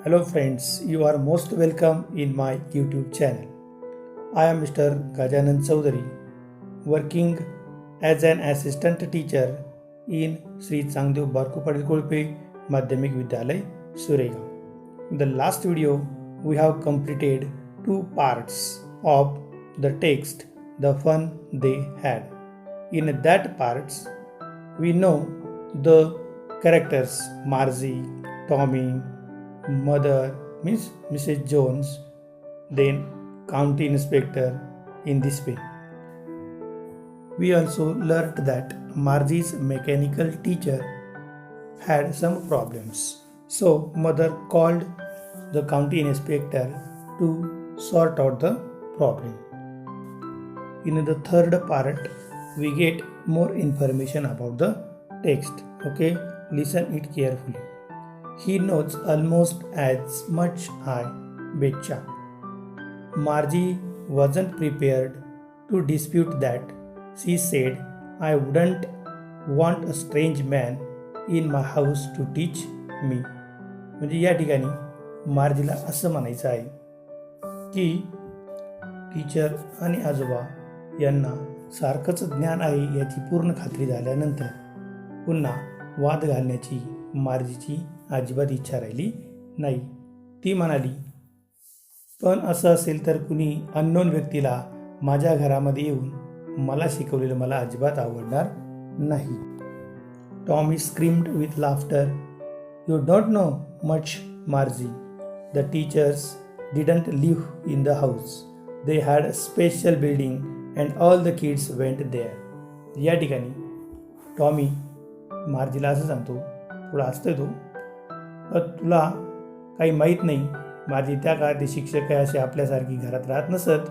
Hello friends, you are most welcome in my YouTube channel. I am Mr. Gajanan Chaudhary, working as an assistant teacher in Sri Changdev Barku Padil Kolpe Madhyamik Vidyalay, Suregaon. In the last video, we have completed two parts of the text, The Fun They Had. In that parts, we know the characters Margie, Tommy, mother means Mrs. Jones, then county inspector in this way. We also learned that Margie's mechanical teacher had some problems. So mother called the county inspector to sort out the problem. In the third part, we get more information about the text. Okay, listen it carefully. He knows almost as much I betcha. Margie wasn't prepared to dispute that. She said, I wouldn't want a strange man in my house to teach me. म्हणजे या ठिकाणी मार्जीला असं म्हणायचं आहे की teacher आणि आजोबा यांना सारखंच ज्ञान आहे याची पूर्ण खात्री झाल्यानंतर पुन्हा वाद घालण्याची मार्जीची अजिबात इच्छा राहिली नाही. ती म्हणाली, पण असं असेल तर कुणी अननोन व्यक्तीला माझ्या घरामध्ये येऊन मला शिकवलेलं मला अजिबात आवडणार नाही. Tommy screamed with laughter. You don't know much Margie. The teachers didn't live in the house. They had special building and all the kids went there. या ठिकाणी टॉमी मार्जीला असं सांगतो, थोडा हसतोय तो, तुला काही माहीत नाही, माझी त्या काळात शिक्षक काय असे आपल्यासारखी घरात राहत नसत.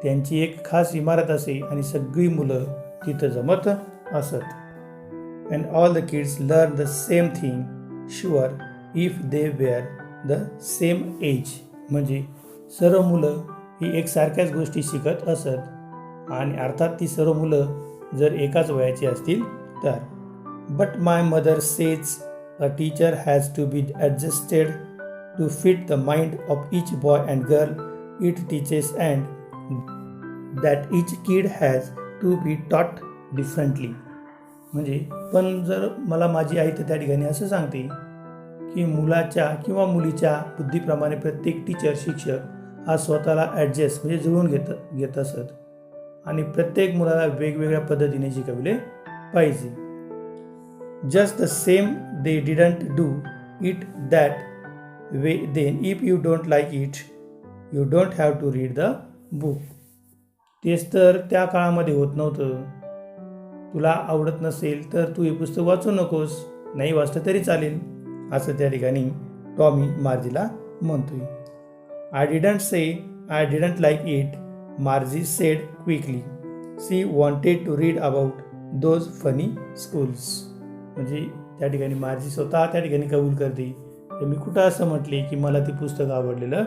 त्यांची एक खास इमारत असे आणि सगळी मुलं तिथं जमत असत. And all the kids learn the same thing sure if they were the same age. म्हणजे सर्व मुलं ही एकसारख्याच गोष्टी शिकत असत आणि अर्थात ती सर्व मुलं जर एकाच वयाची असतील तर. But my mother says a teacher has to be adjusted to fit the mind of each boy and girl it teaches and that each kid has to be taught differently. म्हणजे पण जर मला माझी आई तर त्या ठिकाणी असं सांगते की मुलाच्या किंवा मुलीच्या बुद्धीप्रमाणे प्रत्येक टीचर शिक्षक हा स्वतःला ॲडजस्ट म्हणजे जुळवून घेत असत आणि प्रत्येक मुलाला वेगवेगळ्या पद्धतीने शिकवले पाहिजे. Just the same they didn't do it that way then. If you don't like it, you don't have to read the book. तेच तर त्या काळामध्ये होत नव्हतं. तुला आवडत नसेल तर तू हे पुस्तक वाचू नकोस, नाही वाचलं तरी चालेल, असं त्या ठिकाणी टॉमी मार्जीला म्हणतोय. I didn't say I didn't like it, Margie said quickly. She wanted to read about those funny schools. म्हणजे त्या ठिकाणी मार्जी स्वतः त्या ठिकाणी कबूल करते की मी कुठं असं म्हटले की मला ते पुस्तक आवडलेलं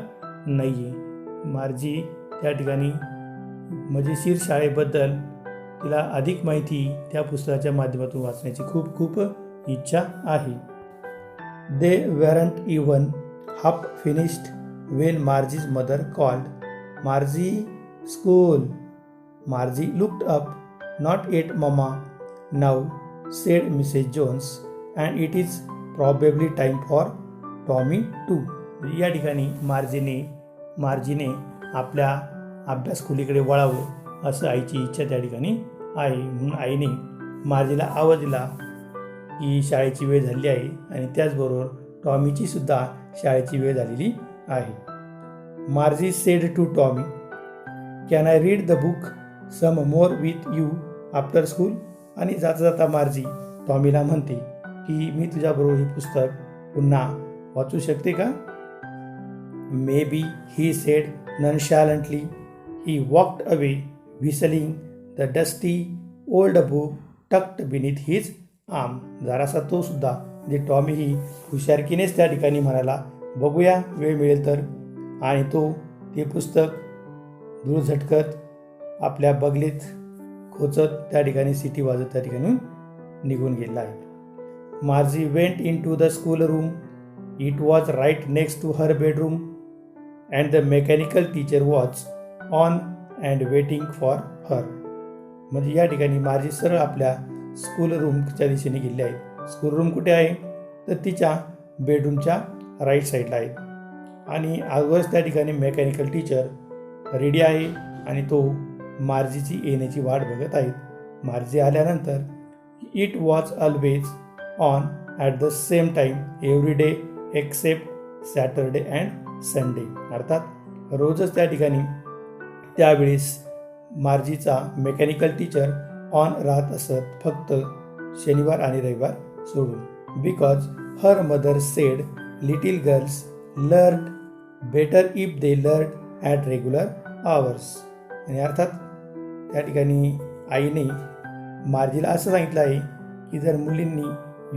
नाही आहे. मार्जी त्या ठिकाणी मजेशीर शाळेबद्दल तिला अधिक माहिती त्या पुस्तकाच्या माध्यमातून वाचण्याची खूप खूप इच्छा आहे. They weren't even half finished when Margie's mother called. Margie school. Margie looked up. Not at mama now said Mrs. Jones, and it is probably time for Tommy too. या ठिकाणी मार्जीने आपल्या अभ्यास खोलीकडे वळावं असं आईची इच्छा त्या ठिकाणी आहे. म्हणून आईने मार्जीला आवाज दिला की शाळेची वेळ झाली आहे आणि त्याचबरोबर टॉमीची सुद्धा शाळेची वेळ झालेली आहे. Margie said to Tommy, can I read the book some more with you after school. आणि जाता जाता मार्जी टॉमीला म्हणते की मी तुझ्याबरोबर ही पुस्तक पुन्हा वाचू शकते का. Maybe he said nonchalantly. He walked away whistling the dusty old book tucked beneath his arm. जरासा तो सुद्धा म्हणजे टॉमी ही हुशारकीनेच त्या ठिकाणी म्हणाला, बघूया वेळ मिळेल तर, आणि तो ते पुस्तक धूळ झटकत आपल्या बगलीत खोचत त्या ठिकाणी सिटी वाजत त्या ठिकाणी निघून गेला आहे. Margie went into the school room It was right next to her bedroom, and the mechanical teacher was on and waiting for her. म्हणजे या ठिकाणी मार्जी सरळ आपल्या स्कूल रूमच्या दिशेने गेली आहे. स्कूल रूम कुठे आहे? तर तिच्या बेडरूमच्या राईट साईडला आहे. आणि अगोदरच त्या ठिकाणी मेकॅनिकल टीचर रेडी आहे आणि तो मार्जीची येण्याची वाट बघत आहेत. मार्जी आल्यानंतर it was always on at the same time every day except Saturday and Sunday. अर्थात रोजच त्या ठिकाणी त्यावेळेस मार्जीचा मेकॅनिकल टीचर ऑन राहत असत, फक्त शनिवार आणि रविवार सोडून. Because her mother sed little girls learn better if they learn at regular hours. आणि अर्थात त्या ठिकाणी आईने मार्जीला असं सांगितलं आहे की जर मुलींनी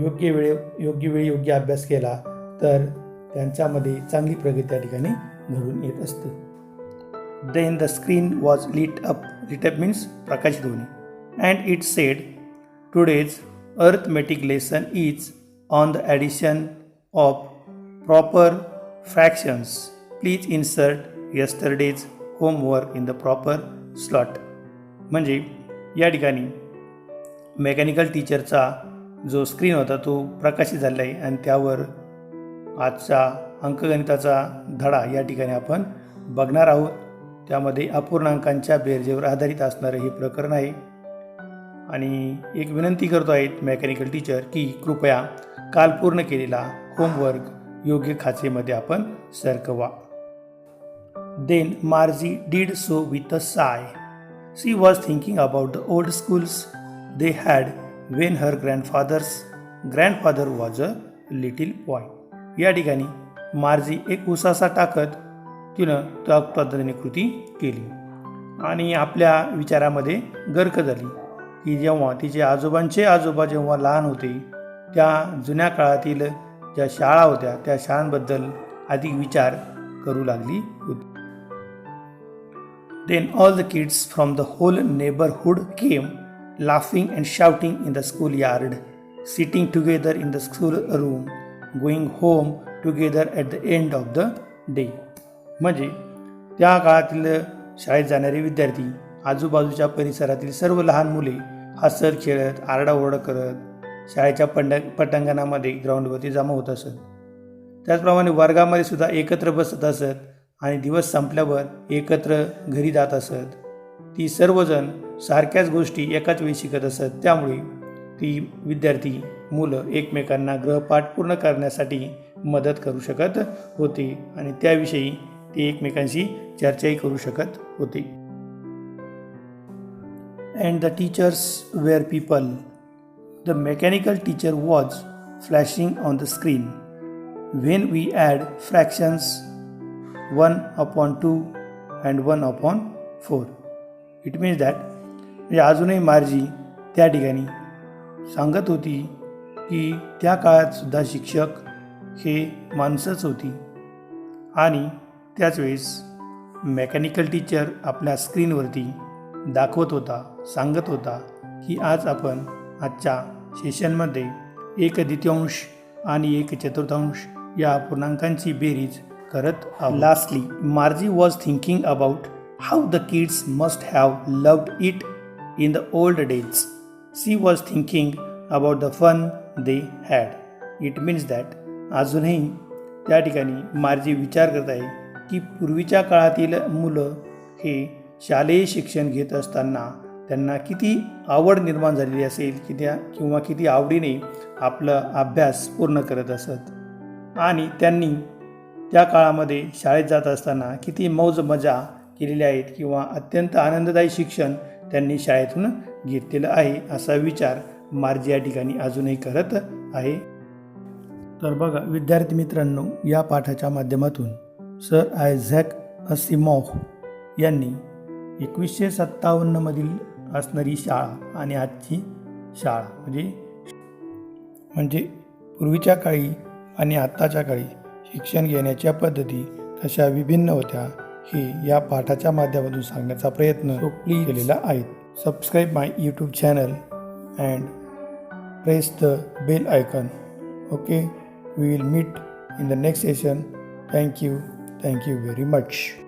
योग्य वेळी योग्य अभ्यास केला तर त्यांच्यामध्ये चांगली प्रगती त्या ठिकाणी घडून येत असते. Then the screen was lit up means प्रकाशित होणे. And it said today's arithmetic lesson is on the addition of proper fractions. Please insert yesterday's homework in the proper slot. म्हणजे या ठिकाणी मेकॅनिकल टीचरचा जो स्क्रीन होता तो प्रकाशित झाला आहे आणि त्यावर आजचा अंकगणिताचा धडा या ठिकाणी आपण बघणार आहोत. त्यामध्ये अपूर्णांकांच्या बेरजेवर आधारित असणारं हे प्रकरण आहे. आणि एक विनंती करतो आहेत मेकॅनिकल टीचर की कृपया काल पूर्ण केलेला होमवर्क योग्य खाचेमध्ये आपण सरकवा. Then Margie did so with a sigh. She was thinking about the old schools they had when her grandfather was a little boy. या ठिकाणी मार्जी एक उसासा टाकत तिनं तत्वाने कृती केली आणि आपल्या विचारामध्ये गर्क झाली की जेव्हा तिचे आजोबांचे आजोबा जेव्हा लहान होते त्या जुन्या काळातील ज्या शाळा होत्या त्या शाळांबद्दल अधिक विचार करू लागली होती. Then all the kids from the whole neighborhood came laughing and shouting in the schoolyard, sitting together in the school room, going home together at the end of the day. म्हणजे त्या काळातील शाळेत जाणारे विद्यार्थी आजूबाजूच्या परिसरातील सर्व लहान मुले हसत खेळत आरडाओरडा करत शाळेच्या पटांगणामध्ये ग्राउंडवरती जमा होत असत. त्याचप्रमाणे वर्गामध्ये सुद्धा एकत्र बसत असत आणि दिवस संपल्यावर एकत्र घरी जात असत. ती सर्वजण सारख्याच गोष्टी एकाच वेळी शिकत असत. त्यामुळे ती विद्यार्थी मुलं एकमेकांना गृहपाठ पूर्ण करण्यासाठी मदत करू शकत होते आणि त्याविषयी ते एकमेकांशी चर्चाही करू शकत होते. And the teachers were people. The mechanical teacher was flashing on the screen. When we add fractions 1/2 and 1/4. It means that म्हणजे अजूनही मार्जी त्या ठिकाणी सांगत होती की त्या काळातसुद्धा शिक्षक हे माणसंच होती आणि त्याच वेळेस मेकॅनिकल टीचर आपल्या स्क्रीनवरती दाखवत होता, सांगत होता की आज आपण आजच्या सेशनमध्ये 1/2 आणि 1/4 या अपूर्णांकांची बेरीज करत आहोत. Lastly मार्जी was thinking about how the kids must have loved it in the old days. She was thinking about the fun they had. It means that अजूनही त्या ठिकाणी मार्जी विचार करत आहे की पूर्वीच्या काळातील मुलं हे शालेय शिक्षण घेत असताना त्यांना किती आवड निर्माण झालेली असेल किंवा किती आवडीने आपला अभ्यास पूर्ण करत असत आणि त्यांनी त्या काळामध्ये शाळेत जात असताना किती मौज मजा केलेले आहेत किंवा अत्यंत आनंददायी शिक्षण त्यांनी शाळेतून घेतलेलं आहे असा विचार मार्जी या ठिकाणी अजूनही करत आहे. तर बघा विद्यार्थी मित्रांनो, या पाठाच्या माध्यमातून सर आयझॅक असिमॉफ यांनी 1957 मधील असणारी शाळा आणि आजची शाळा म्हणजे पूर्वीच्या काळी आणि आत्ताच्या काळी शिक्षण घेण्याच्या पद्धती कशा विभिन्न होत्या हे या पाठाच्या माध्यमातून सांगण्याचा प्रयत्न केलेला आहे. Subscribe my YouTube channel and press the bell icon. Okay, we will meet in the next session. Thank you. Thank you very much.